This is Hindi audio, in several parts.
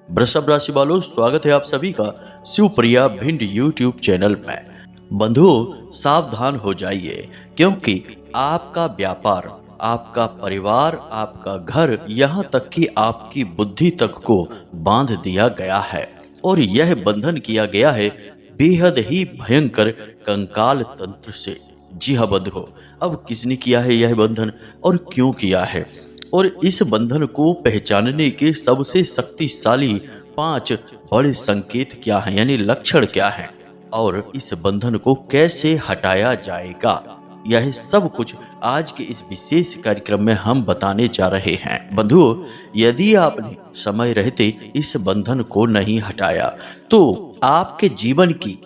वृषभ राशि वालों, स्वागत है आप सभी का शिवप्रिया भिंड यूट्यूब चैनल में। बंधुओं, सावधान हो जाइए क्योंकि आपका व्यापार, आपका परिवार, आपका घर, यहाँ तक कि आपकी बुद्धि तक को बांध दिया गया है और यह बंधन किया गया है बेहद ही भयंकर कंकाल तंत्र से। जी हाँ बंधुओं, अब किसने किया है यह बंधन और क्यों किया है, और इस बंधन को पहचानने के सबसे शक्तिशाली 5 बड़े संकेत क्या हैं, यानी लक्षण क्या हैं, और इस बंधन को कैसे हटाया जाएगा, यह सब कुछ आज के इस विशेष कार्यक्रम में हम बताने जा रहे हैं। बंधुओं, यदि आपने समय रहते इस बंधन को नहीं हटाया तो आपके जीवन की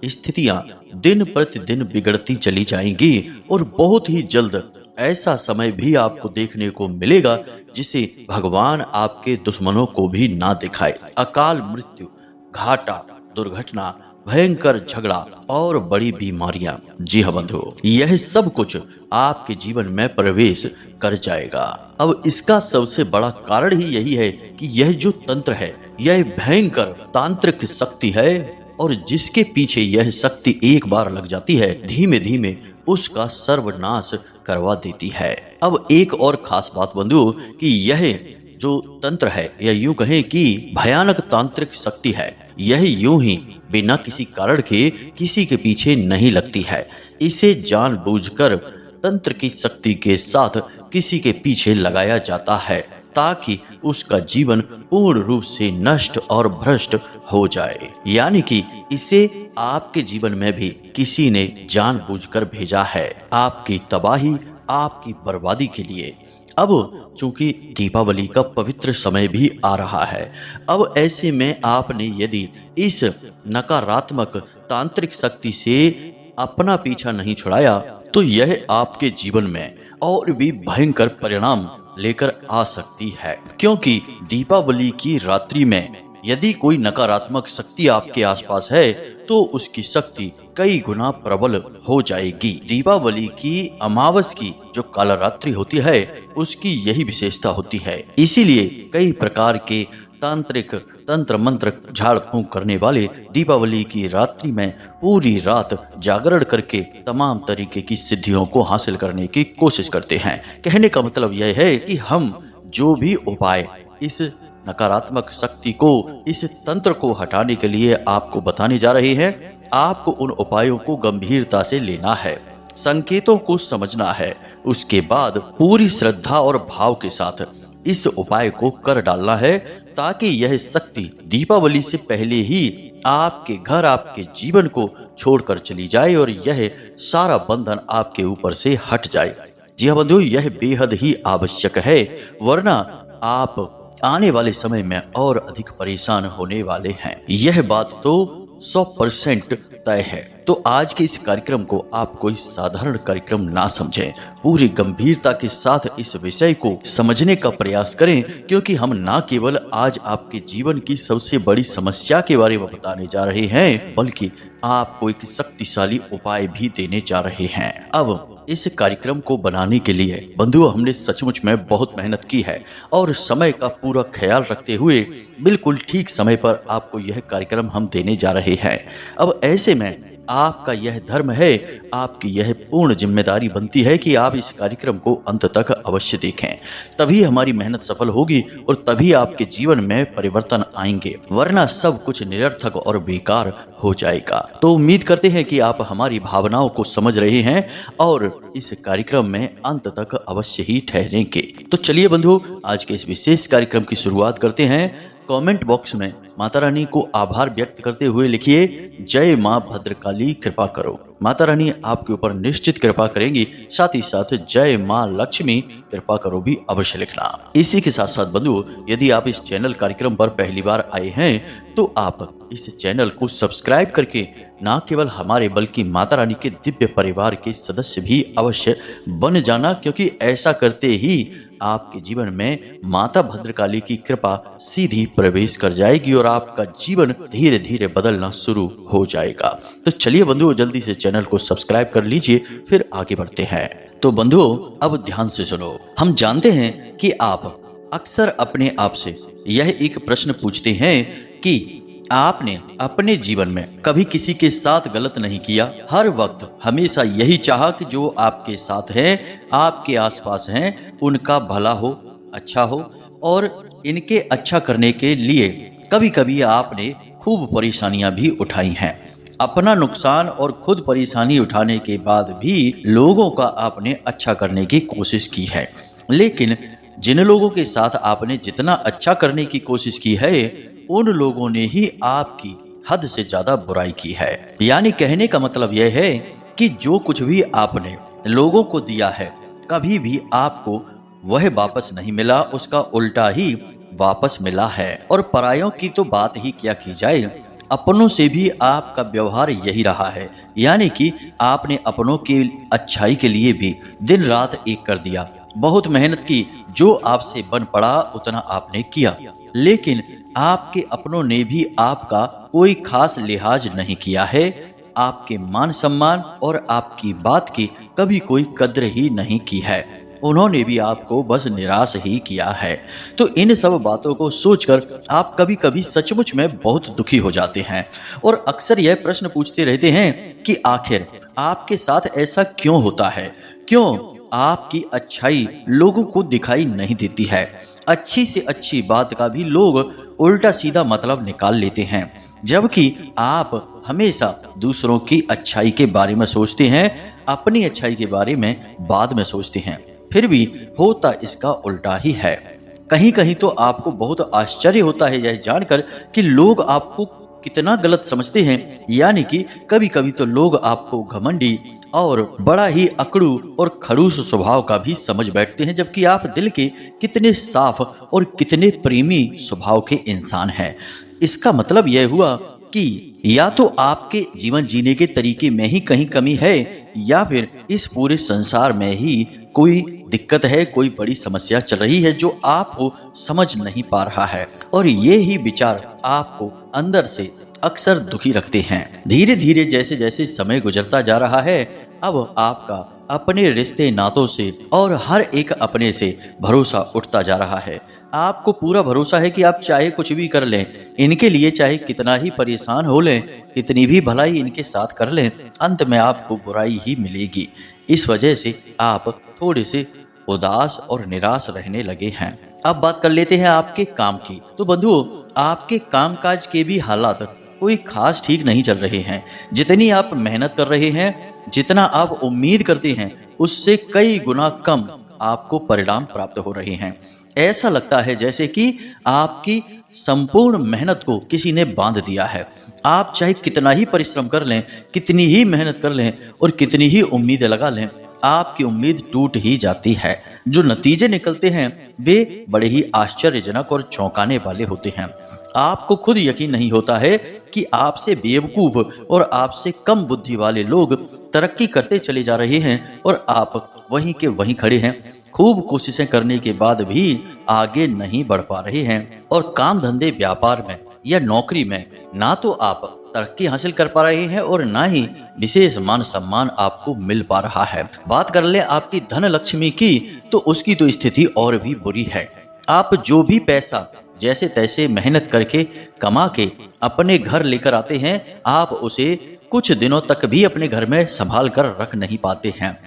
स्थितियां दिन प्रतिदिन बिगड़ती चली जाएंगी और बहुत ही जल्द ऐसा समय भी आपको देखने को मिलेगा जिसे भगवान आपके दुश्मनों को भी ना दिखाए। अकाल मृत्यु, घाटा, दुर्घटना, भयंकर झगड़ा और बड़ी बीमारियां, जी हाँ बंधुओं, यह सब कुछ आपके जीवन में प्रवेश कर जाएगा। अब इसका सबसे बड़ा कारण ही यही है कि यह जो तंत्र है यह भयंकर तांत्रिक शक्ति है और जिसके पीछे यह शक्ति एक बार लग जाती है धीमे धीमे उसका सर्वनाश करवा देती है। अब एक और खास बात बंधुओं कि यह जो तंत्र है या यूं कहें कि भयानक तांत्रिक शक्ति है, यह यूं ही बिना किसी कारण के किसी के पीछे नहीं लगती है। इसे जानबूझकर तंत्र की शक्ति के साथ किसी के पीछे लगाया जाता है ताकि उसका जीवन पूर्ण रूप से नष्ट और भ्रष्ट हो जाए। यानी कि इसे आपके जीवन में भी किसी ने जानबूझकर भेजा है आपकी तबाही, आपकी बर्बादी के लिए। अब चूंकि दीपावली का पवित्र समय भी आ रहा है, अब ऐसे में आपने यदि इस नकारात्मक तांत्रिक शक्ति से अपना पीछा नहीं छुड़ाया तो यह आपके जीवन में और भी भयंकर परिणाम लेकर आ सकती है। क्योंकि दीपावली की रात्रि में यदि कोई नकारात्मक शक्ति आपके आसपास है तो उसकी शक्ति कई गुना प्रबल हो जाएगी। दीपावली की अमावस की जो कालरात्रि होती है उसकी यही विशेषता होती है। इसीलिए कई प्रकार के तांत्रिक तंत्र मंत्र झाड़ फूंक करने वाले दीपावली की रात्रि में पूरी रात जागरण करके तमाम तरीके की सिद्धियों को हासिल करने की कोशिश करते हैं। कहने का मतलब यह है कि हम जो भी उपाय इस नकारात्मक शक्ति को, इस तंत्र को हटाने के लिए आपको बताने जा रहे हैं, आपको उन उपायों को गंभीरता से लेना है, संकेतों को समझना है, उसके बाद पूरी श्रद्धा और भाव के साथ इस उपाय को कर डालना है ताकि यह शक्ति दीपावली से पहले ही आपके घर, आपके जीवन को छोड़कर चली जाए और यह सारा बंधन आपके ऊपर से हट जाए। जी हाँ बंधुओं, यह बेहद ही आवश्यक है, वरना आप आने वाले समय में और अधिक परेशान होने वाले हैं। यह बात तो 100% तय है। तो आज के इस कार्यक्रम को आप कोई साधारण कार्यक्रम ना समझें, पूरी गंभीरता के साथ इस विषय को समझने का प्रयास करें, क्योंकि हम ना केवल आज आपके जीवन की सबसे बड़ी समस्या के बारे में बताने जा रहे हैं, बल्कि आपको एक शक्तिशाली उपाय भी देने जा रहे हैं। अब इस कार्यक्रम को बनाने के लिए बंधुओं हमने सचमुच में बहुत मेहनत की है और समय का पूरा ख्याल रखते हुए बिल्कुल ठीक समय पर आपको यह कार्यक्रम हम देने जा रहे हैं। अब ऐसे में आपका यह धर्म है, आपकी यह पूर्ण जिम्मेदारी बनती है कि आप इस कार्यक्रम को अंत तक अवश्य देखें, तभी हमारी मेहनत सफल होगी और तभी आपके जीवन में परिवर्तन आएंगे, वरना सब कुछ निरर्थक और बेकार हो जाएगा। तो उम्मीद करते हैं कि आप हमारी भावनाओं को समझ रहे हैं और इस कार्यक्रम में अंत तक अवश्य ही ठहरेंगे। तो चलिए बंधुओं, आज के इस विशेष कार्यक्रम की शुरुआत करते हैं। कमेंट बॉक्स में माता रानी को आभार व्यक्त करते हुए लिखिए, जय माँ भद्रकाली कृपा करो। माता रानी आपके ऊपर निश्चित कृपा करेंगी, साथ ही साथ जय माँ लक्ष्मी कृपा करो भी अवश्य लिखना। इसी के साथ साथ बंधुओं, यदि आप इस चैनल कार्यक्रम पर पहली बार आए हैं तो आप इस चैनल को सब्सक्राइब करके न केवल हमारे बल्कि माता रानी के दिव्य परिवार के सदस्य भी अवश्य बन जाना, क्योंकि ऐसा करते ही आपके जीवन में माता भद्रकाली की कृपा सीधी प्रवेश कर जाएगी और आपका जीवन धीरे धीरे बदलना शुरू हो जाएगा। तो चलिए बंधुओं, जल्दी से चैनल को सब्सक्राइब कर लीजिए, फिर आगे बढ़ते हैं। तो बंधुओं अब ध्यान से सुनो। हम जानते हैं कि आप अक्सर अपने आप से यह एक प्रश्न पूछते हैं कि आपने अपने जीवन में कभी किसी के साथ गलत नहीं किया। हर वक्त हमेशा यही चाहा कि जो आपके साथ हैं, आपके आसपास हैं, उनका भला हो, अच्छा हो। और इनके अच्छा करने के लिए कभी कभी आपने खूब परेशानियां भी उठाई हैं। अपना नुकसान और खुद परेशानी उठाने के बाद भी लोगों का आपने अच्छा करने की कोशिश की है। लेकिन जिन लोगों के साथ आपने जितना अच्छा करने की कोशिश की है, उन लोगों ने ही आपकी हद से ज्यादा बुराई की है। यानी कहने का मतलब यह है कि जो कुछ भी आपने लोगों को दिया है, कभी भी आपको वह वापस नहीं मिला, उसका उल्टा ही वापस मिला है। और परायों की तो बात ही क्या की जाए, अपनों से भी आपका व्यवहार यही रहा है। यानी कि आपने अपनों की अच्छाई के लिए भी दिन रात एक कर दिया, बहुत मेहनत की, जो आपसे बन पड़ा उतना आपने किया। लेकिन आपके अपनों ने भी आपका कोई खास लिहाज नहीं किया है, आपके मान सम्मान और आपकी बात की कभी कोई कद्र ही नहीं की है। उन्होंने भी आपको बस निराश ही किया है। तो इन सब बातों को सोचकर आप कभी कभी सचमुच में बहुत दुखी हो जाते हैं और अक्सर यह प्रश्न पूछते रहते हैं कि आखिर आपके साथ ऐसा क्यों होता है, क्यों आपकी अच्छाई लोगों को दिखाई नहीं देती है। अच्छी से अच्छी बात का भी लोग उल्टा सीधा मतलब निकाल लेते हैं, जबकि आप हमेशा दूसरों की अच्छाई के बारे में सोचते हैं, अपनी अच्छाई के बारे में बाद में सोचते हैं। फिर भी होता इसका उल्टा ही है। कहीं कहीं तो आपको बहुत आश्चर्य होता है यह जानकर कि लोग आपको कितना गलत समझते हैं। यानी कि कभी कभी तो लोग आपको घमंडी और बड़ा ही अकड़ू और खड़ूस स्वभाव का भी समझ बैठते हैं, जबकि आप दिल के कितने साफ और कितने प्रेमी स्वभाव के इंसान हैं। इसका मतलब यह हुआ कि या तो आपके जीवन जीने के तरीके में ही कहीं कमी है, या फिर इस पूरे संसार में ही कोई दिक्कत है, कोई बड़ी समस्या चल रही है जो आपको समझ नहीं पा रहा है। और ये ही विचार आपको अंदर से अक्सर दुखी रखते हैं। धीरे धीरे जैसे जैसे समय गुजरता जा रहा है, अब आपका अपने रिश्ते नातों से और हर एक अपने से भरोसा उठता जा रहा है। आपको पूरा भरोसा है कि आप चाहे कुछ भी कर लें, इनके लिए चाहे कितना ही परेशान हो लें, कितनी भी भलाई इनके साथ कर लें, अंत में आपको बुराई ही मिलेगी। इस वजह से आप थोड़े से उदास और निराश रहने लगे हैं। अब बात कर लेते हैं आपके काम की। तो बंधुओं, आपके कामकाज के भी हालात कोई खास ठीक नहीं चल रहे हैं। जितनी आप मेहनत कर रहे हैं, जितना आप उम्मीद करते हैं, उससे कई गुना कम आपको परिणाम प्राप्त हो रहे हैं। ऐसा लगता है जैसे कि आपकी संपूर्ण मेहनत को किसी ने बांध दिया है। आप चाहे कितना ही परिश्रम कर लें, कितनी ही मेहनत कर लें और कितनी ही उम्मीदें लगा लें, आपकी उम्मीद टूट ही जाती है। जो नतीजे निकलते हैं वे बड़े ही आश्चर्यजनक और चौंकाने वाले होते हैं। आपको खुद यकीन नहीं होता है कि आपसे बेवकूफ और आपसे कम बुद्धि वाले लोग तरक्की करते चले जा रहे हैं और आप वहीं के वहीं खड़े हैं। खूब कोशिशें करने के बाद भी आगे नहीं बढ़ पा रहे हैं और काम धंधे व्यापार में या नौकरी में ना तो आप तरक्की हासिल कर पा रहे हैं और ना ही विशेष मान सम्मान आपको मिल पा रहा है। बात कर ले आपकी धन लक्ष्मी की, तो उसकी तो स्थिति और भी बुरी है। आप जो भी पैसा जैसे तैसे मेहनत करके कमा के अपने घर लेकर आते हैं, आप उसे कुछ दिनों तक भी अपने घर में संभाल कर रख नहीं पाते हैं।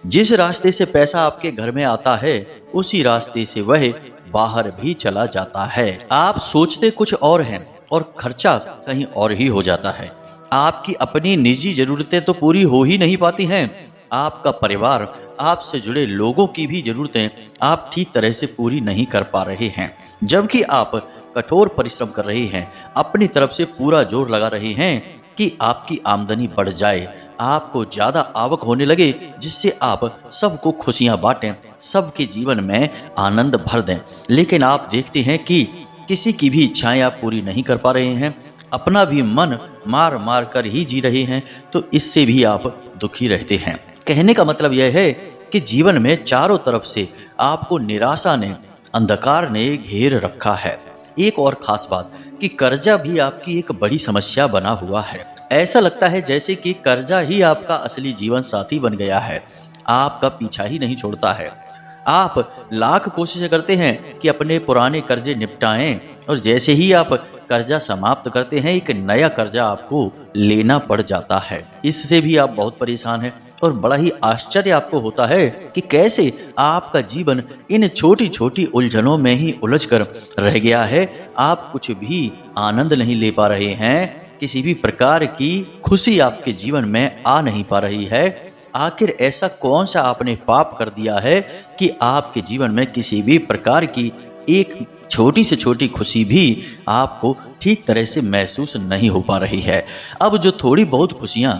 जिस रास्ते से पैसा आपके घर में आता है, उसी रास्ते से वह बाहर भी चला जाता है। आप सोचते कुछ और हैं और खर्चा कहीं और ही हो जाता है। आपकी अपनी निजी जरूरतें तो पूरी हो ही नहीं पाती हैं। आपका परिवार, आपसे जुड़े लोगों की भी जरूरतें आप ठीक तरह से पूरी नहीं कर पा रहे हैं। जबकि आप कठोर परिश्रम कर रहे हैं, अपनी तरफ से पूरा जोर लगा रहे हैं कि आपकी आमदनी बढ़ जाए, आपको ज्यादा आवक होने लगे, जिससे आप सबको खुशियां बांटें, सबके जीवन में आनंद भर दें। लेकिन आप देखते हैं कि किसी की भी इच्छाएं आप पूरी नहीं कर पा रहे हैं, अपना भी मन मार मार कर ही जी रहे हैं, तो इससे भी आप दुखी रहते हैं। कहने का मतलब यह है कि जीवन में चारों तरफ से आपको निराशा ने, अंधकार ने घेर रखा है। एक और खास बात कि कर्जा भी आपकी एक बड़ी समस्या बना हुआ है। ऐसा लगता है जैसे कि कर्जा ही आपका असली जीवन साथी बन गया है, आपका पीछा ही नहीं छोड़ता है। आप लाख कोशिशें करते हैं कि अपने पुराने कर्जे निपटाएं और जैसे ही आप कर्जा समाप्त करते हैं एक नया कर्जा आपको लेना पड़ जाता है। इससे भी आप बहुत परेशान हैं और बड़ा ही आश्चर्य आपको होता है कि कैसे आपका जीवन इन छोटी छोटी उलझनों में ही उलझ कर रह गया है। आप कुछ भी आनंद नहीं ले पा रहे हैं, किसी भी प्रकार की खुशी आपके जीवन में आ नहीं पा रही है। आखिर ऐसा कौन सा आपने पाप कर दिया है कि आपके जीवन में किसी भी प्रकार की एक छोटी से छोटी खुशी भी आपको ठीक तरह से महसूस नहीं हो पा रही है। अब जो थोड़ी बहुत खुशियां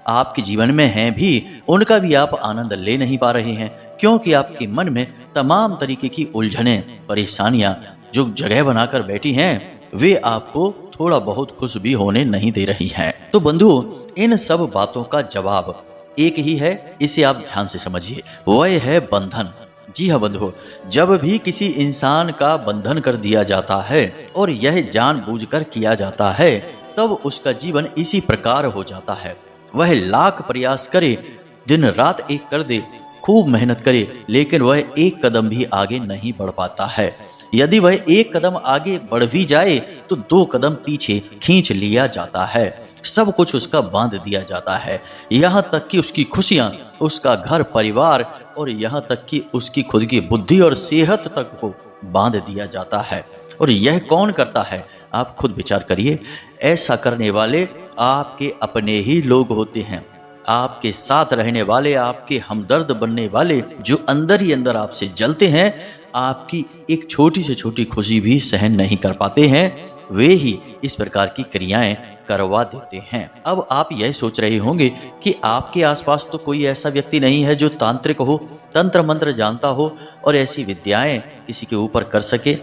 आपके जीवन में हैं भी उनका भी आप आनंद ले नहीं पा रहे हैं, क्योंकि आपके मन में तमाम तरीके की उलझनें, परेशानियां जो जगह बनाकर बैठी हैं वे आपको थोड़ा बहुत खुश भी होने नहीं दे रही हैं। तो बंधुओं, इन सब बातों का जवाब एक ही है, इसे आप ध्यान से समझिए, वह है बंधन। जी हाँ बंधुओं, जब भी किसी इंसान का बंधन कर दिया जाता है और यह जानबूझकर किया जाता है तब उसका जीवन इसी प्रकार हो जाता है। वह लाख प्रयास करे, दिन रात एक कर दे, खूब मेहनत करे, लेकिन वह एक कदम भी आगे नहीं बढ़ पाता है। यदि वह एक कदम आगे बढ़ भी जाए तो दो कदम पीछे खींच लिया जाता है। सब कुछ उसका बांध दिया जाता है, यहाँ तक कि उसकी खुशियाँ, उसका घर परिवार और यहाँ तक कि उसकी खुद की बुद्धि और सेहत तक को बांध दिया जाता है। और यह कौन करता है? आप खुद विचार करिए। ऐसा करने वाले आपके अपने ही लोग होते हैं, आपके साथ रहने वाले, आपके हमदर्द बनने वाले, जो अंदर ही अंदर आपसे जलते हैं, आपकी एक छोटी से छोटी खुशी भी सहन नहीं कर पाते हैं, वे ही इस प्रकार की क्रियाएं करवा देते हैं। अब आप यह सोच रहे होंगे कि आपके आसपास तो कोई ऐसा व्यक्ति नहीं है जो तांत्रिक हो, तंत्र मंत्र जानता हो और ऐसी विद्याएं किसी के ऊपर कर सके।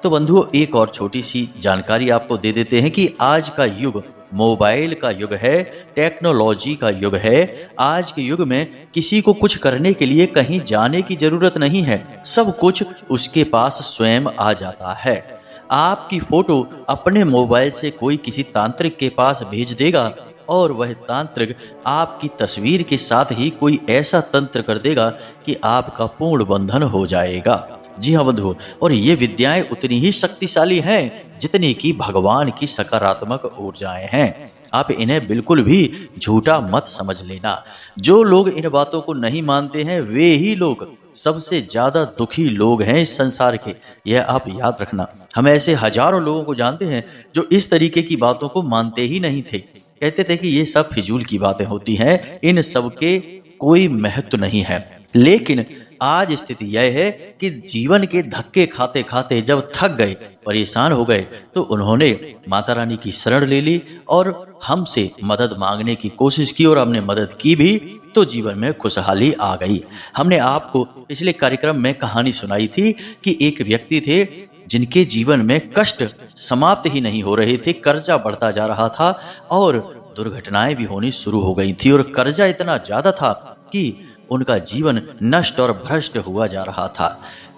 तो बंधुओं, एक और छोटी सी जानकारी आपको दे देते हैं कि आज का युग मोबाइल का युग है, टेक्नोलॉजी का युग है। आज के युग में किसी को कुछ करने के लिए कहीं जाने की जरूरत नहीं है, सब कुछ उसके पास स्वयं आ जाता है। आपकी फोटो अपने मोबाइल से कोई किसी तांत्रिक के पास भेज देगा और वह तांत्रिक आपकी तस्वीर के साथ ही कोई ऐसा तंत्र कर देगा कि आपका पूर्ण बंधन हो जाएगा। जी हाँ बंधुओं, और ये विद्याएं उतनी ही शक्तिशाली हैं जितनी कि भगवान की सकारात्मक ऊर्जाएं हैं। आप इन्हें बिल्कुल भी झूठा मत समझ लेना। जो लोग इन बातों को नहीं मानते हैं वे ही लोग सबसे ज्यादा दुखी लोग हैं इस संसार के, यह आप याद रखना। हम ऐसे हजारों लोगों को जानते हैं जो इस तरीके की बातों को मानते ही नहीं थे, कहते थे कि ये सब फिजूल की बातें होती हैं, इन सब के कोई महत्व नहीं है। लेकिन आज स्थिति यह है कि जीवन के धक्के खाते खाते जब थक गए, परेशान हो गए, तो उन्होंने माता रानी की शरण ले ली और हमसे मदद मांगने की कोशिश की और हमने मदद की भी, तो जीवन में खुशहाली आ गई। हमने आपको पिछले कार्यक्रम में कहानी सुनाई थी कि एक व्यक्ति थे जिनके जीवन में कष्ट समाप्त ही नहीं हो रहे थे, कर्जा बढ़ता जा रहा था और दुर्घटनाएं भी होनी शुरू हो गई थी और कर्जा इतना ज्यादा था कि उनका जीवन नष्ट और भ्रष्ट हुआ जा रहा था।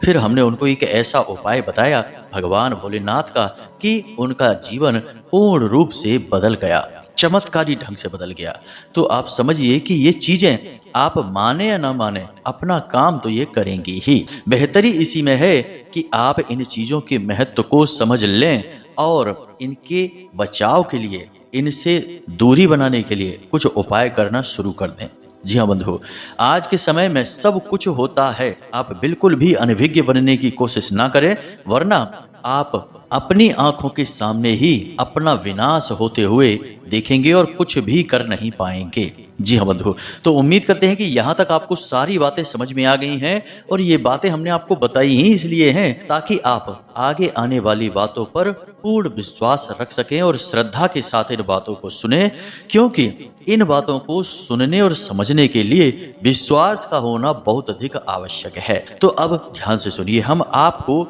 फिर हमने उनको एक ऐसा उपाय बताया भगवान भोलेनाथ का कि उनका जीवन पूर्ण रूप से बदल गया, चमत्कारी ढंग से बदल गया। तो आप समझिए कि ये चीजें आप माने या ना माने, अपना काम तो ये करेंगी ही। बेहतरी इसी में है कि आप इन चीजों के महत्व को समझ लें और इनके बचाव के लिए, इनसे दूरी बनाने के लिए कुछ उपाय करना शुरू कर दें। जी हाँ बंधु, आज के समय में सब कुछ होता है, आप बिल्कुल भी अनभिज्ञ बनने की कोशिश ना करें, वरना आप अपनी आंखों के सामने ही अपना विनाश होते हुए देखेंगे और कुछ भी कर नहीं पाएंगे। जी हाँ बंधु, तो उम्मीद करते हैं कि यहाँ तक आपको सारी बातें समझ में आ गई हैं और ये बातें हमने आपको बताई ही इसलिए हैं ताकि आप आगे आने वाली बातों पर पूर्ण विश्वास रख सकें और श्रद्धा के साथ इन बातों को सुने, क्योंकि इन बातों को सुनने और समझने के लिए विश्वास का होना बहुत अधिक आवश्यक है। तो अब ध्यान से सुनिए, हम आपको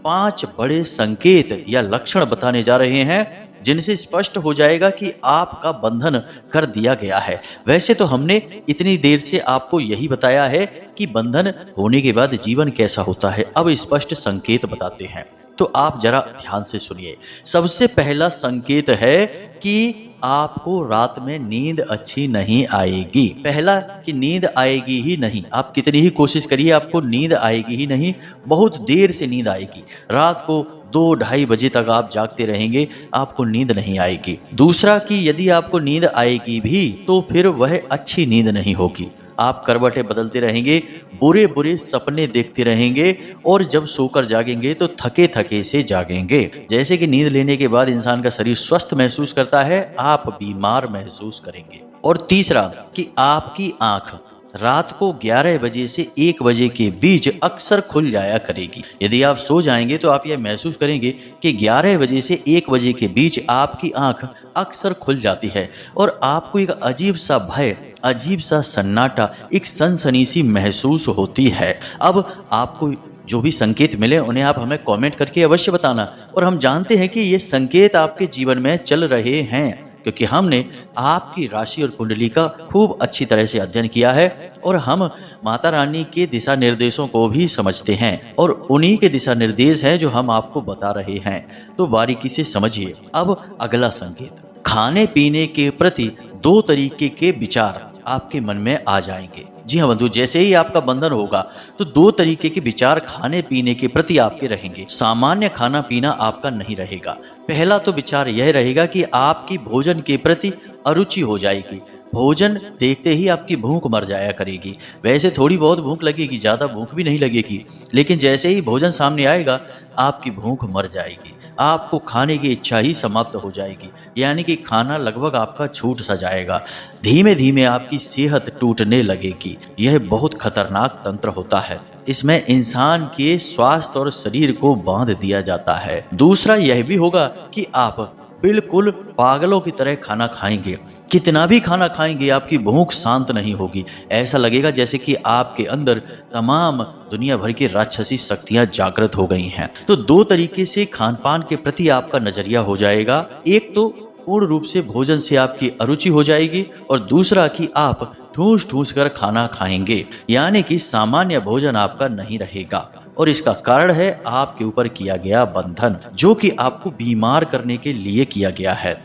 5 बड़े संकेत या लक्षण बताने जा रहे हैं जिनसे स्पष्ट हो जाएगा कि आपका बंधन कर दिया गया है। वैसे तो हमने इतनी देर से आपको यही बताया है कि बंधन होने के बाद जीवन कैसा होता है। अब स्पष्ट संकेत बताते हैं, तो आप जरा ध्यान से सुनिए। सबसे पहला संकेत है कि आपको रात में नींद अच्छी नहीं आएगी। पहला कि नींद आएगी ही नहीं, आप कितनी ही कोशिश करिए आपको नींद आएगी ही नहीं, बहुत देर से नींद आएगी। रात को 2-2:30 बजे तक आप जागते रहेंगे, आपको नींद नहीं आएगी। दूसरा कि यदि आपको नींद आएगी भी तो फिर वह अच्छी नींद नहीं होगी। आप करवटें बदलते रहेंगे, बुरे बुरे सपने देखते रहेंगे और जब सोकर जागेंगे तो थके थके से जागेंगे। जैसे कि नींद लेने के बाद इंसान का शरीर स्वस्थ महसूस करता है, आप बीमार महसूस करेंगे। और तीसरा कि आपकी आंख रात को 11 बजे से 1 बजे के बीच अक्सर खुल जाया करेगी। यदि आप सो जाएंगे तो आप यह महसूस करेंगे कि 11 बजे से 1 बजे के बीच आपकी आंख अक्सर खुल जाती है और आपको एक अजीब सा भय, अजीब सा सन्नाटा, एक सनसनी सी महसूस होती है। अब आपको जो भी संकेत मिले उन्हें आप हमें कमेंट करके अवश्य बताना। और हम जानते हैं कि ये संकेत आपके जीवन में चल रहे हैं क्योंकि हमने आपकी राशि और कुंडली का खूब अच्छी तरह से अध्ययन किया है और हम माता रानी के दिशा निर्देशों को भी समझते हैं और उन्हीं के दिशा निर्देश हैं जो हम आपको बता रहे हैं। तो बारीकी से समझिए। अब अगला संकेत, खाने पीने के प्रति 2 तरीके के विचार आपके मन में आ जाएंगे। जी हाँ बंधु, जैसे ही आपका बंधन होगा तो 2 तरीके के विचार खाने पीने के प्रति आपके रहेंगे। सामान्य खाना पीना आपका नहीं रहेगा। पहला तो विचार यह रहेगा कि आपकी भोजन के प्रति अरुचि हो जाएगी। भोजन देखते ही आपकी भूख मर जाया करेगी। वैसे थोड़ी बहुत भूख लगेगी, ज़्यादा भूख भी नहीं लगेगी, लेकिन जैसे ही भोजन सामने आएगा आपकी भूख मर जाएगी। आपको खाने की इच्छा ही समाप्त हो जाएगी, यानी कि खाना लगभग आपका छूट सा जाएगा। धीमे धीमे आपकी सेहत टूटने लगेगी। यह बहुत खतरनाक तंत्र होता है। इसमें इंसान के स्वास्थ्य और शरीर को बांध दिया जाता है। दूसरा यह भी होगा कि आप बिल्कुल पागलों की तरह खाना खाएंगे। कितना भी खाना खाएंगे आपकी भूख शांत नहीं होगी। ऐसा लगेगा जैसे कि आपके अंदर तमाम दुनिया भर की राक्षसी शक्तियां जागृत हो गई हैं। तो 2 तरीके से खान पान के प्रति आपका नजरिया हो जाएगा। एक तो पूर्ण रूप से भोजन से आपकी अरुचि हो जाएगी और दूसरा कि आप ठूस ठूस कर खाना खाएंगे, यानी कि सामान्य भोजन आपका नहीं रहेगा। और इसका कारण है आपके ऊपर किया गया बंधन, जो कि आपको बीमार करने के लिए किया गया है।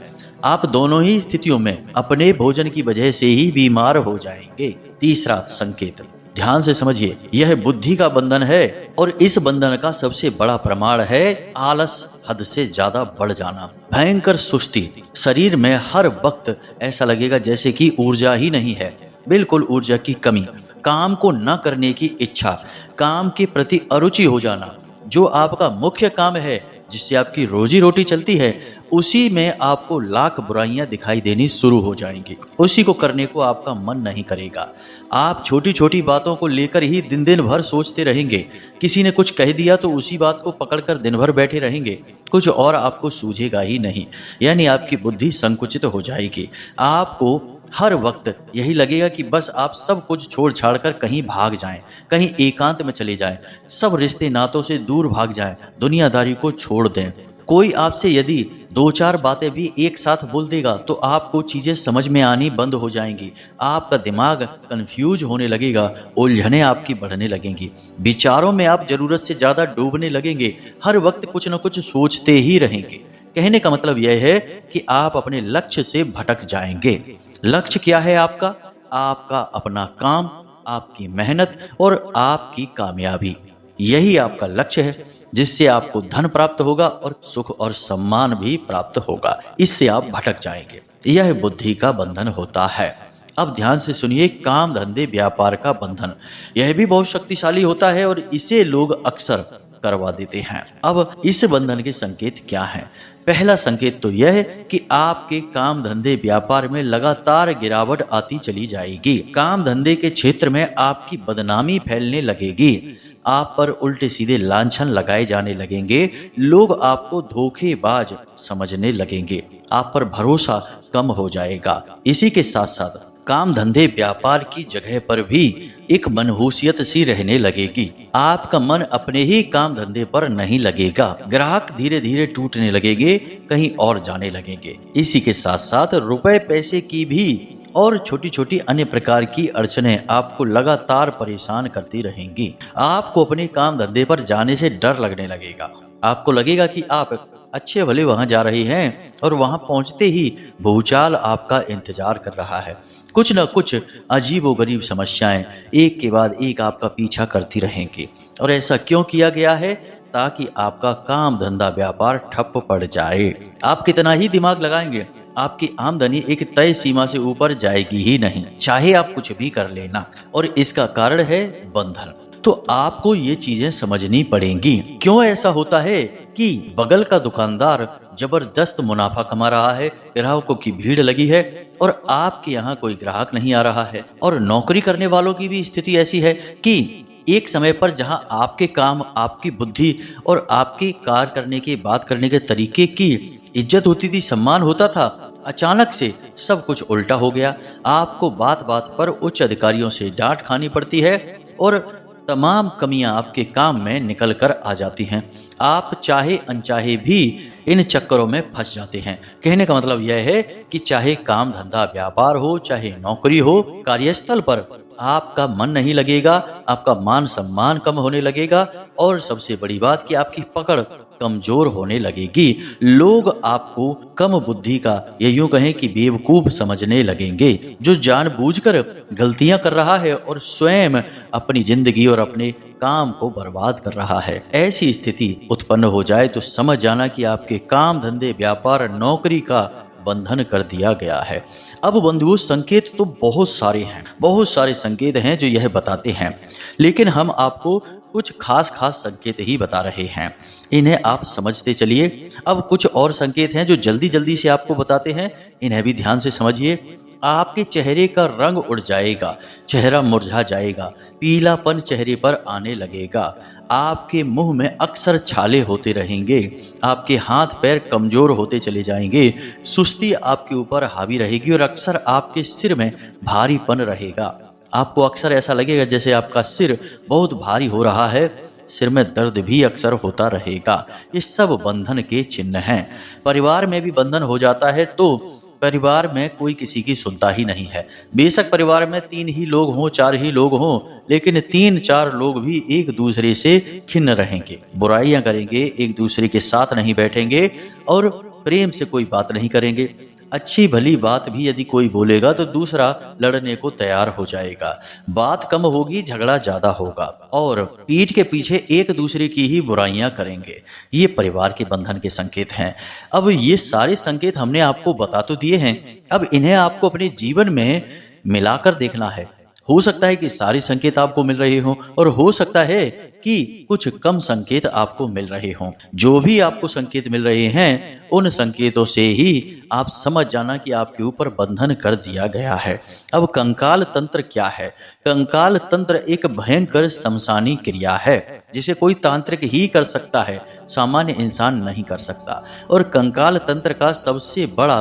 आप दोनों ही स्थितियों में अपने भोजन की वजह से ही बीमार हो जाएंगे। तीसरा संकेत, ध्यान से समझिए, यह बुद्धि का बंधन है और इस बंधन का सबसे बड़ा प्रमाण है आलस हद से ज्यादा बढ़ जाना, भयंकर सुस्ती। शरीर में हर वक्त ऐसा लगेगा जैसे कि ऊर्जा ही नहीं है, बिल्कुल ऊर्जा की कमी, काम को न करने की इच्छा, काम के प्रति अरुचि हो जाना। जो आपका मुख्य काम है, जिससे आपकी रोजी रोटी चलती है, उसी में आपको लाख बुराइयां दिखाई देनी शुरू हो जाएंगी। उसी को करने को आपका मन नहीं करेगा। आप छोटी छोटी बातों को लेकर ही दिन दिन भर सोचते रहेंगे। किसी ने कुछ कह दिया तो उसी बात को पकड़कर दिन भर बैठे रहेंगे, कुछ और आपको सूझेगा ही नहीं। यानी आपकी बुद्धि संकुचित हो जाएगी। आपको हर वक्त यही लगेगा कि बस आप सब कुछ छोड़ छाड़ कर कहीं भाग जाएं, कहीं एकांत में चले जाएं, सब रिश्ते नातों से दूर भाग जाएं, दुनियादारी को छोड़ दें। कोई आपसे यदि 2-4 बातें भी एक साथ बोल देगा तो आपको चीज़ें समझ में आनी बंद हो जाएंगी। आपका दिमाग कंफ्यूज होने लगेगा, उलझनें आपकी बढ़ने लगेंगी, विचारों में आप ज़रूरत से ज़्यादा डूबने लगेंगे, हर वक्त कुछ न कुछ सोचते ही रहेंगे। कहने का मतलब यह है कि आप अपने लक्ष्य से भटक जाएंगे। लक्ष्य क्या है आपका? आपका अपना काम, आपकी मेहनत और आपकी कामयाबी, यही आपका लक्ष्य है, जिससे आपको धन प्राप्त होगा और सुख और सम्मान भी प्राप्त होगा। इससे आप भटक जाएंगे। यह बुद्धि का बंधन होता है। अब ध्यान से सुनिए, काम धंधे व्यापार का बंधन, यह भी बहुत शक्तिशाली होता है और इसे लोग अक्सर करवा देते हैं। अब इस बंधन के संकेत क्या हैं? पहला संकेत तो यह है कि आपके काम धंधे व्यापार में लगातार गिरावट आती चली जाएगी। काम धंधे के क्षेत्र में आपकी बदनामी फैलने लगेगी। आप पर उल्टे सीधे लांछन लगाए जाने लगेंगे। लोग आपको धोखेबाज समझने लगेंगे। आप पर भरोसा कम हो जाएगा। इसी के साथ साथ काम धंधे व्यापार की जगह पर भी एक मनहूसियत सी रहने लगेगी। आपका मन अपने ही काम धंधे पर नहीं लगेगा। ग्राहक धीरे धीरे टूटने लगेंगे, कहीं और जाने लगेंगे। इसी के साथ साथ रुपए पैसे की भी और छोटी छोटी अन्य प्रकार की अड़चनें आपको लगातार परेशान करती रहेंगी। आपको अपने काम धंधे पर जाने से डर लगने लगेगा। आपको लगेगा कि आप अच्छे भले वहां जा रहे हैं और वहां पहुंचते ही भूचाल आपका इंतजार कर रहा है। कुछ न कुछ अजीबोगरीब समस्याएं एक के बाद एक आपका पीछा करती रहेंगी। और ऐसा क्यों किया गया है? ताकि आपका काम धंधा व्यापार ठप पड़ जाए। आप कितना ही दिमाग लगाएंगे, आपकी आमदनी एक तय सीमा से ऊपर जाएगी ही नहीं, चाहे आप कुछ भी कर लेना। और इसका कारण है बंधन। तो आपको ये चीजें समझनी पड़ेंगी। क्यों ऐसा होता है कि बगल का दुकानदार जबरदस्त मुनाफा कमा रहा है, ग्राहकों की भीड़ लगी है और आपके यहाँ कोई ग्राहक नहीं आ रहा है। और नौकरी करने वालों की भी स्थिति ऐसी है कि एक समय पर जहां आपके काम, आपकी बुद्धि और आपके कार्य करने के, बात करने के तरीके की इज्जत होती थी, सम्मान होता था, अचानक से सब कुछ उल्टा हो गया। आपको बात बात पर उच्च अधिकारियों से डांट खानी पड़ती है और तमाम कमियां आपके काम में निकल कर आ जाती हैं। आप चाहे अनचाहे भी इन चक्करों में फंस जाते हैं। कहने का मतलब यह है कि चाहे काम धंधा व्यापार हो, चाहे नौकरी हो, कार्यस्थल पर आपका मन नहीं लगेगा, आपका मान सम्मान कम होने लगेगा और सबसे बड़ी बात कि आपकी पकड़ कमजोर होने लगेगी। लोग आपको कम बुद्धि का, या यूं कहें कि बेवकूफ समझने लगेंगे, जो जानबूझकर गलतियां कर रहा है और स्वयं अपनी जिंदगी और अपने काम को बर्बाद कर रहा है। ऐसी स्थिति उत्पन्न हो जाए तो समझ जाना कि आपके काम धंधे व्यापार नौकरी का बंधन कर दिया गया है। अब बंधुओं, संकेत तो बहुत सारे हैं, बहुत सारे संकेत हैं जो यह बताते हैं, लेकिन हम आपको कुछ खास संकेत ही बता रहे हैं। इन्हें आप समझते चलिए। अब कुछ और संकेत हैं जो जल्दी जल्दी से आपको बताते हैं, इन्हें भी ध्यान से समझिए। आपके चेहरे का रंग उड़ जाएगा, चेहरा मुरझा जाएगा, पीलापन चेहरे पर आने लगेगा, आपके मुंह में अक्सर छाले होते रहेंगे, आपके हाथ पैर कमजोर होते चले जाएंगे, सुस्ती आपके ऊपर हावी रहेगी और अक्सर आपके सिर में भारीपन रहेगा। आपको अक्सर ऐसा लगेगा जैसे आपका सिर बहुत भारी हो रहा है, सिर में दर्द भी अक्सर होता रहेगा। ये सब बंधन के चिन्ह हैं। परिवार में भी बंधन हो जाता है तो परिवार में कोई किसी की सुनता ही नहीं है। बेशक परिवार में 3 ही लोग हों, 4 ही लोग हों, लेकिन 3-4 लोग भी एक दूसरे से खिन्न रहेंगे, बुराइयां करेंगे, एक दूसरे के साथ नहीं बैठेंगे और प्रेम से कोई बात नहीं करेंगे। अच्छी भली बात भी यदि कोई बोलेगा तो दूसरा लड़ने को तैयार हो जाएगा। बात कम होगी, झगड़ा ज्यादा होगा और पीठ के पीछे एक दूसरे की ही बुराइयां करेंगे। ये परिवार के बंधन के संकेत हैं। अब ये सारे संकेत हमने आपको बता तो दिए हैं, अब इन्हें आपको अपने जीवन में मिलाकर देखना है। हो सकता है कि सारे संकेत आपको मिल रहे हों और हो सकता है कि कुछ कम संकेत आपको मिल रहे हों। जो भी आपको संकेत मिल रहे हैं, उन संकेतों से ही आप समझ जाना कि आपके ऊपर बंधन कर दिया गया है। अब कंकाल तंत्र क्या है? कंकाल तंत्र एक भयंकर शमशानी क्रिया है जिसे कोई तांत्रिक ही कर सकता है, सामान्य इंसान नहीं कर सकता। और कंकाल तंत्र का सबसे बड़ा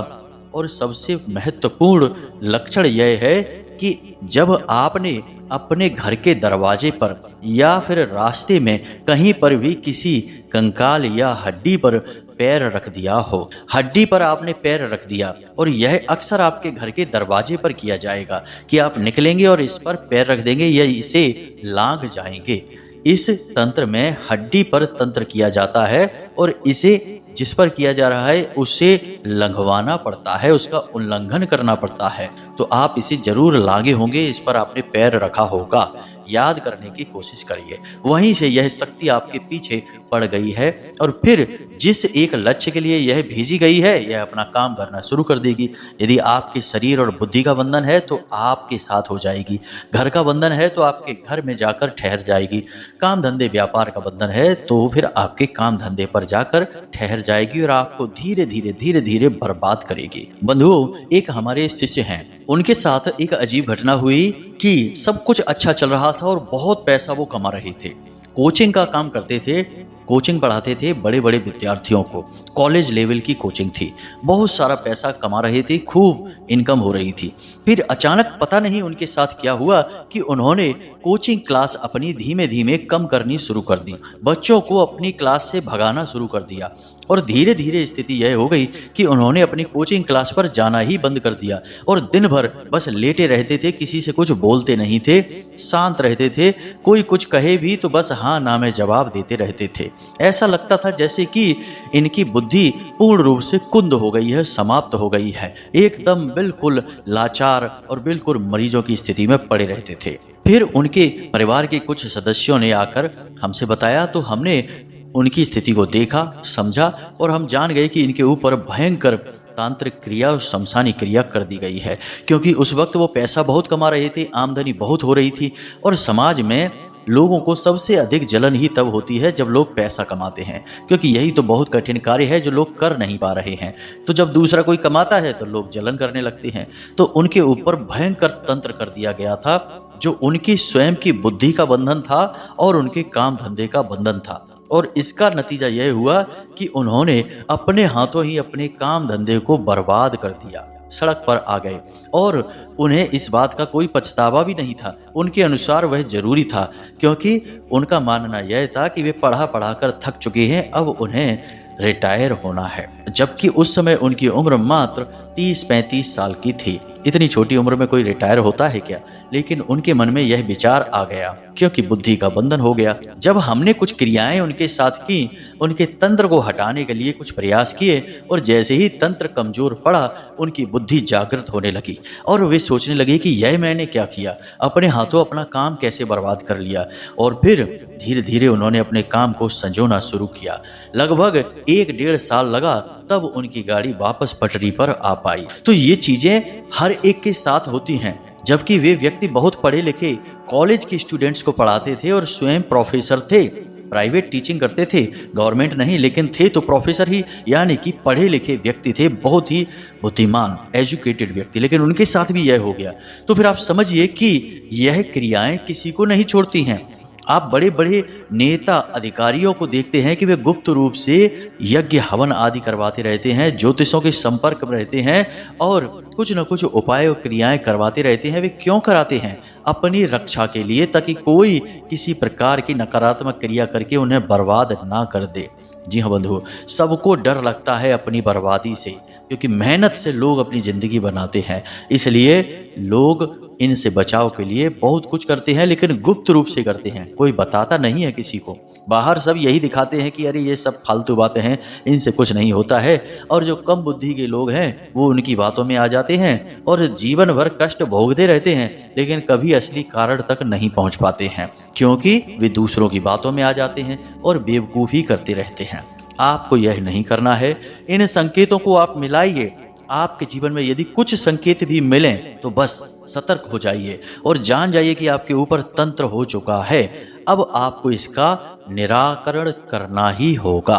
और सबसे महत्वपूर्ण लक्षण यह है कि जब आपने अपने घर के दरवाजे पर या फिर रास्ते में कहीं पर भी किसी कंकाल या हड्डी पर पैर रख दिया हो, हड्डी पर आपने पैर रख दिया, और यह अक्सर आपके घर के दरवाजे पर किया जाएगा कि आप निकलेंगे और इस पर पैर रख देंगे या इसे लांघ जाएंगे। इस तंत्र में हड्डी पर तंत्र किया जाता है और इसे जिस पर किया जा रहा है उसे लंघवाना पड़ता है, उसका उल्लंघन करना पड़ता है। तो आप इसे जरूर लागे होंगे, इस पर आपने पैर रखा होगा। याद करने की कोशिश करिए। वहीं से यह शक्ति आपके पीछे पड़ गई है और फिर जिस एक लक्ष्य के लिए यह भेजी गई है, यह अपना काम करना शुरू कर देगी। यदि आपके शरीर और बुद्धि का बंधन है तो आपके साथ हो जाएगी, घर का बंधन है तो आपके घर में जाकर ठहर जाएगी, काम धंधे व्यापार का बंधन है तो फिर आपके काम धंधे पर जाकर ठहर जाएगी और आपको धीरे धीरे बर्बाद करेगी। बंधुओं, एक हमारे शिष्य हैं, उनके साथ एक अजीब घटना हुई कि सब कुछ अच्छा चल रहा था और बहुत पैसा वो कमा रहे थे, कोचिंग का काम करते थे, कोचिंग पढ़ाते थे बड़े बड़े विद्यार्थियों को। कॉलेज लेवल की कोचिंग थी, बहुत सारा पैसा कमा रहे थे, खूब इनकम हो रही थी। फिर अचानक पता नहीं उनके साथ क्या हुआ कि उन्होंने कोचिंग क्लास अपनी धीमे धीमे कम करनी शुरू कर दी, बच्चों को अपनी क्लास से भगाना शुरू कर दिया और धीरे धीरे स्थिति यह हो गई कि उन्होंने अपनी कोचिंग क्लास पर जाना ही बंद कर दिया और दिन भर बस लेटे रहते थे, किसी से कुछ बोलते नहीं थे, शांत रहते थे। कोई कुछ कहे भी तो बस हाँ ना में जवाब देते रहते थे। ऐसा लगता था जैसे कि इनकी बुद्धि पूर्ण रूप से कुंद हो गई है, समाप्त हो गई है, एकदम बिल्कुल लाचार और बिल्कुल मरीजों की स्थिति में पड़े रहते थे। फिर उनके परिवार के कुछ सदस्यों ने आकर हमसे बताया तो हमने उनकी स्थिति को देखा, समझा और हम जान गए कि इनके ऊपर भयंकर तांत्रिक क्रिया और शमशानी क्रिया कर दी गई है। क्योंकि उस वक्त वो पैसा बहुत कमा रहे थे, आमदनी बहुत हो रही थी और समाज में लोगों को सबसे अधिक जलन ही तब होती है जब लोग पैसा कमाते हैं, क्योंकि यही तो बहुत कठिन कार्य है जो लोग कर नहीं पा रहे हैं। तो जब दूसरा कोई कमाता है तो लोग जलन करने लगते हैं। तो उनके ऊपर भयंकर तंत्र कर दिया गया था जो उनकी स्वयं की बुद्धि का बंधन था और उनके काम धंधे का बंधन था। और इसका नतीजा यह हुआ कि उन्होंने अपने हाथों ही अपने काम धंधे को बर्बाद कर दिया, सड़क पर आ गए और उन्हें इस बात का कोई पछतावा भी नहीं था। उनके अनुसार वह जरूरी था, क्योंकि उनका मानना यह था कि वे पढ़ा पढ़ा कर थक चुके हैं, अब उन्हें रिटायर होना है। जबकि उस समय उनकी उम्र मात्र 30-35 साल की थी। इतनी छोटी उम्र में कोई रिटायर होता है क्या? लेकिन उनके मन में यह विचार आ गया क्योंकि बुद्धि का बंधन हो गया। जब हमने कुछ क्रियाएं उनके साथ की, उनके तंत्र को हटाने के लिए कुछ प्रयास किए और जैसे ही तंत्र कमजोर पड़ा, उनकी बुद्धि जागृत होने लगी और वे सोचने लगे कि यह मैंने क्या किया, अपने हाथों अपना काम कैसे बर्बाद कर लिया। और फिर धीरे धीरे उन्होंने अपने काम को संजोना शुरू किया। लगभग 1-1.5 साल लगा, तब उनकी गाड़ी वापस पटरी पर आ पाई। तो ये चीजें हर एक के साथ होती हैं। जबकि वे व्यक्ति बहुत पढ़े लिखे कॉलेज के स्टूडेंट्स को पढ़ाते थे और स्वयं प्रोफेसर थे, प्राइवेट टीचिंग करते थे, गवर्नमेंट नहीं, लेकिन थे तो प्रोफेसर ही, यानी कि पढ़े लिखे व्यक्ति थे, बहुत ही बुद्धिमान एजुकेटेड व्यक्ति। लेकिन उनके साथ भी यह हो गया। तो फिर आप समझिए कि यह क्रियाएं किसी को नहीं छोड़ती हैं। आप बड़े बड़े नेता अधिकारियों को देखते हैं कि वे गुप्त रूप से यज्ञ हवन आदि करवाते रहते हैं, ज्योतिषों के संपर्क में रहते हैं और कुछ न कुछ उपाय और क्रियाएं करवाते रहते हैं। वे क्यों कराते हैं? अपनी रक्षा के लिए, ताकि कोई किसी प्रकार की नकारात्मक क्रिया करके उन्हें बर्बाद ना कर दे। जी हाँ बंधु, सबको डर लगता है अपनी बर्बादी से, क्योंकि मेहनत से लोग अपनी जिंदगी बनाते हैं। इसलिए लोग इनसे बचाव के लिए बहुत कुछ करते हैं, लेकिन गुप्त रूप से करते हैं, कोई बताता नहीं है किसी को। बाहर सब यही दिखाते हैं कि अरे ये सब फालतू बातें हैं, इनसे कुछ नहीं होता है। और जो कम बुद्धि के लोग हैं वो उनकी बातों में आ जाते हैं और जीवन भर कष्ट भोगते रहते हैं, लेकिन कभी असली कारण तक नहीं पहुंच पाते हैं, क्योंकि वे दूसरों की बातों में आ जाते हैं और बेवकूफ़ी करते रहते हैं। आपको यह नहीं करना है। इन संकेतों को आप मिलाइए। आपके जीवन में यदि कुछ संकेत भी मिलें तो बस सतर्क हो जाइए और जान जाइए कि आपके ऊपर तंत्र हो चुका है। अब आपको इसका निराकरण करना ही होगा।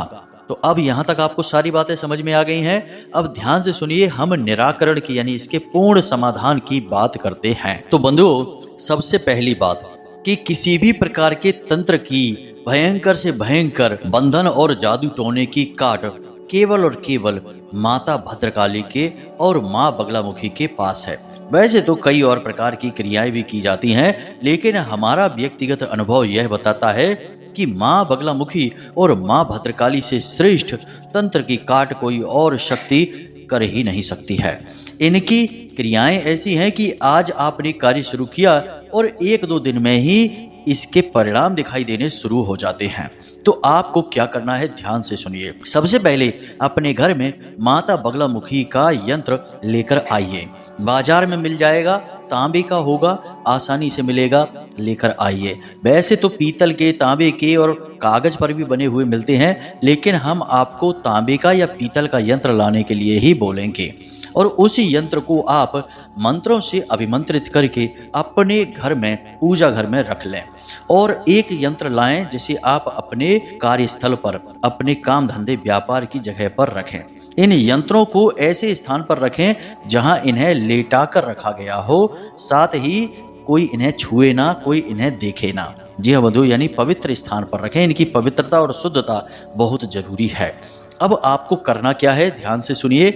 तो अब यहाँ तक आपको सारी बातें समझ में आ गई हैं। अब ध्यान से सुनिए, हम निराकरण की यानी इसके पूर्ण समाधान की बात करते हैं। तो बंधुओं, सबसे पहली बात कि किसी भी प्रकार के तंत्र की भयंकर से भयंकर बंधन और जादू टोने की काट केवल और केवल माता भद्रकाली के और माँ बगलामुखी के पास है। वैसे तो कई और प्रकार की क्रियाएं भी की जाती हैं, लेकिन हमारा व्यक्तिगत अनुभव यह बताता है कि माँ बगलामुखी और माँ भद्रकाली से श्रेष्ठ तंत्र की काट कोई और शक्ति कर ही नहीं सकती है। इनकी क्रियाएं ऐसी हैं कि आज आपने कार्य शुरू किया और 1-2 दिन में ही इसके परिणाम दिखाई देने शुरू हो जाते हैं। तो आपको क्या करना है, ध्यान से सुनिए। सबसे पहले अपने घर में माता बगलामुखी का यंत्र लेकर आइए। बाजार में मिल जाएगा, तांबे का होगा, आसानी से मिलेगा, लेकर आइए। वैसे तो पीतल के, तांबे के और कागज पर भी बने हुए मिलते हैं, लेकिन हम आपको तांबे का या पीतल का यंत्र लाने के लिए ही बोलेंगे। और उसी यंत्र को आप मंत्रों से अभिमंत्रित करके अपने घर में, पूजा घर में रख लें। और एक यंत्र लाएं जिसे आप अपने कार्यस्थल पर, अपने काम धंधे व्यापार की जगह पर रखें। इन यंत्रों को ऐसे स्थान पर रखें जहां इन्हें लेटा कर रखा गया हो, साथ ही कोई इन्हें छुए ना, कोई इन्हें देखे ना। जी हाँ बंधु, यानी पवित्र स्थान पर रखें। इनकी पवित्रता और शुद्धता बहुत जरूरी है। अब आपको करना क्या है, ध्यान से सुनिए।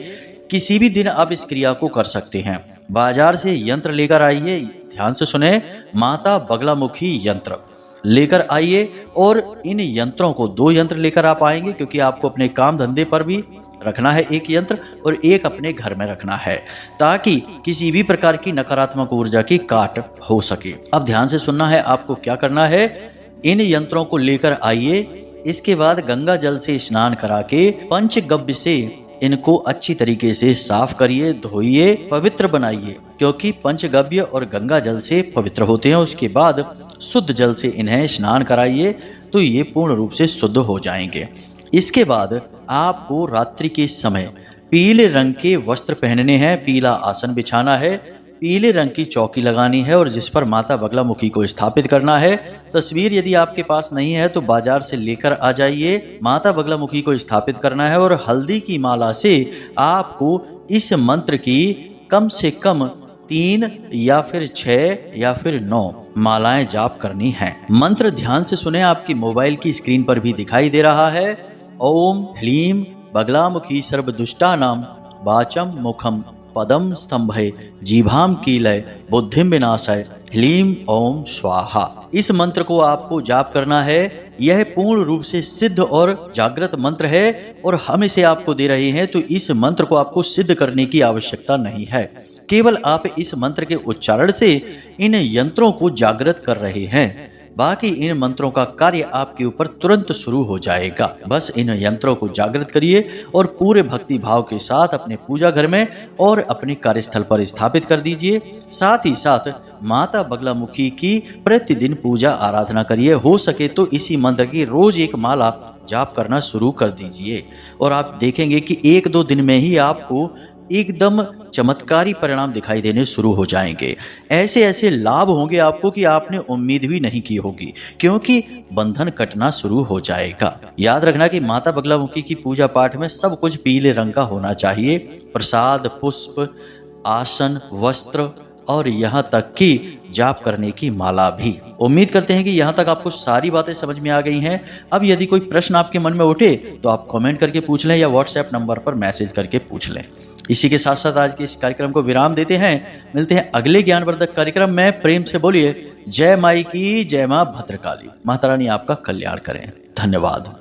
किसी भी दिन आप इस क्रिया को कर सकते हैं। बाजार से यंत्र लेकर आइए, ध्यान से सुने, माता बगलामुखी यंत्र लेकर आइए। और इन यंत्रों को 2 यंत्र लेकर आप आएंगे, क्योंकि आपको अपने काम धंधे पर भी रखना है एक यंत्र और एक अपने घर में रखना है, ताकि किसी भी प्रकार की नकारात्मक ऊर्जा की काट हो सके। अब ध्यान से सुनना है, आपको क्या करना है। इन यंत्रों को लेकर आइए। इसके बाद गंगा जल से स्नान करा के पंचगव्य से इनको अच्छी तरीके से साफ करिए, धोइए, पवित्र बनाइए, क्योंकि पंचगव्य और गंगा जल से पवित्र होते हैं। उसके बाद शुद्ध जल से इन्हें स्नान कराइए, तो ये पूर्ण रूप से शुद्ध हो जाएंगे। इसके बाद आपको रात्रि के समय पीले रंग के वस्त्र पहनने हैं, पीला आसन बिछाना है, पीले रंग की चौकी लगानी है और जिस पर माता बगलामुखी को स्थापित करना है। तस्वीर यदि आपके पास नहीं है तो बाजार से लेकर आ जाइए। माता बगलामुखी को स्थापित करना है और हल्दी की माला से आपको इस मंत्र की कम से कम 3 या फिर 6 या फिर 9 मालाएं जाप करनी हैं। मंत्र ध्यान से सुने, आपकी मोबाइल की स्क्रीन पर भी दिखाई दे रहा है। ओम ह्लीम बगलामुखी सर्वदुष्टानां वाचम मुखम पदम स्तंभय जीभाम कीलय बुद्धिम विनाशय ह्लीम ओम स्वाहा। इस मंत्र को आपको जाप करना है। यह पूर्ण रूप से सिद्ध और जागृत मंत्र है और हम इसे आपको दे रहे हैं, तो इस मंत्र को आपको सिद्ध करने की आवश्यकता नहीं है। केवल आप इस मंत्र के उच्चारण से इन यंत्रों को जागृत कर रहे हैं। बाकी इन मंत्रों का कार्य आपके ऊपर तुरंत शुरू हो जाएगा। बस इन यंत्रों को जागृत करिए और पूरे भक्ति भाव के साथ अपने पूजा घर में और अपने कार्यस्थल पर स्थापित कर दीजिए। साथ ही साथ माता बगलामुखी की प्रतिदिन पूजा आराधना करिए। हो सके तो इसी मंत्र की रोज एक माला जाप करना शुरू कर दीजिए और आप देखेंगे कि 1-2 दिन में ही आपको एकदम चमत्कारी परिणाम दिखाई देने शुरू हो जाएंगे। ऐसे ऐसे लाभ होंगे आपको कि आपने उम्मीद भी नहीं की होगी, क्योंकि बंधन कटना शुरू हो जाएगा। याद रखना कि माता बगलामुखी की पूजा पाठ में सब कुछ पीले रंग का होना चाहिए। प्रसाद, पुष्प, आसन, वस्त्र और यहाँ तक कि जाप करने की माला भी। उम्मीद करते हैं कि यहाँ तक आपको सारी बातें समझ में आ गई हैं। अब यदि कोई प्रश्न आपके मन में उठे तो आप कमेंट करके पूछ लें या व्हाट्सएप नंबर पर मैसेज करके पूछ लें। इसी के साथ साथ आज के इस कार्यक्रम को विराम देते हैं। मिलते हैं अगले ज्ञानवर्धक कार्यक्रम में। प्रेम से बोलिए जय माई की, जय मां भद्रकाली। माता रानी आपका कल्याण करें। धन्यवाद।